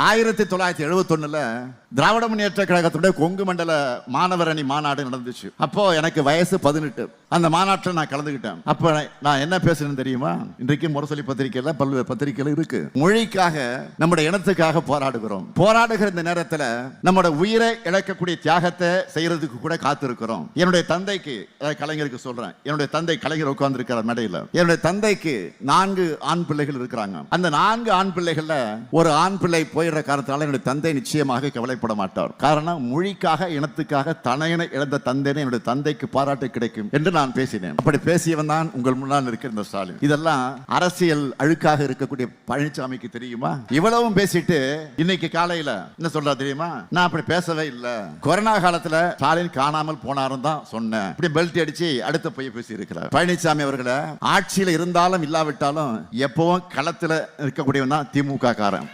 1971 திராவிட முன்னேற்ற கழகத்துடைய கொங்கு மண்டல மாணவர் அணி மாநாடு நடந்துச்சு. அப்போ எனக்கு வயசு 18. அந்த மாநாட்டில் நான் கலந்துக்கிட்டேன். அப்ப நான் என்ன பேசுறேன்னு தெரியுமா? இன்றைக்கு முரசொலி பத்திரிகையில பல்வேறு பத்திரிகைகள் இருக்கு. மொழிக்காக நம்முடைய இனத்துக்காக போராடுகிறோம். போராடுகிற இந்த நேரத்தில் நம்முடைய உயிரை இழக்கக்கூடிய தியாகத்தை செய்யறதுக்கு கூட காத்திருக்கிறோம். என்னுடைய தந்தைக்கு, கலைஞருக்கு சொல்றேன், என்னுடைய தந்தை கலைஞர் உட்கார்ந்து இருக்கிற மேடையில், என்னுடைய தந்தைக்கு 4 ஆண் பிள்ளைகள் இருக்கிறாங்க. அந்த 4 ஆண் பிள்ளைகள்ல ஒரு ஆண் பிள்ளை போயிடுற காரணத்தினால என்னுடைய தந்தை நிச்சயமாக கவலைப்பட மாட்டார். காரணம், மொழிக்காக இனத்துக்காக தனையனை இழந்த தந்தைன்னு என்னுடைய தந்தைக்கு பாராட்டு கிடைக்கும் என்று நான் பேசினேன். அப்படி பேசியவன் தான் உங்கள் முன்னால் இருக்கிற இந்த ஸ்டாலின். இதெல்லாம் அரசியல் அழுக்காக இருக்கக்கூடிய பழனிசாமிக்கு தெரியுமா? இவ்வளவும் பேசிட்டு இன்னைக்கு காலையில என்ன சொல்றா தெரியுமா? நான் அப்படி பேசவே இல்லை, கொரோனா காலத்துல ஸ்டாலின் காணாமல் போனாரும் தான் சொன்னேன். இப்படி பெல்ட் அடிச்சு அடுத்த போய் பேசி இருக்கிறார். பழனிசாமி அவர்களை ஆட்சியில் இருந்தாலும் இல்லாவிட்டாலும் எப்பவும் களத்துல இருக்கக்கூடியவன் தான் திமுக காரன்.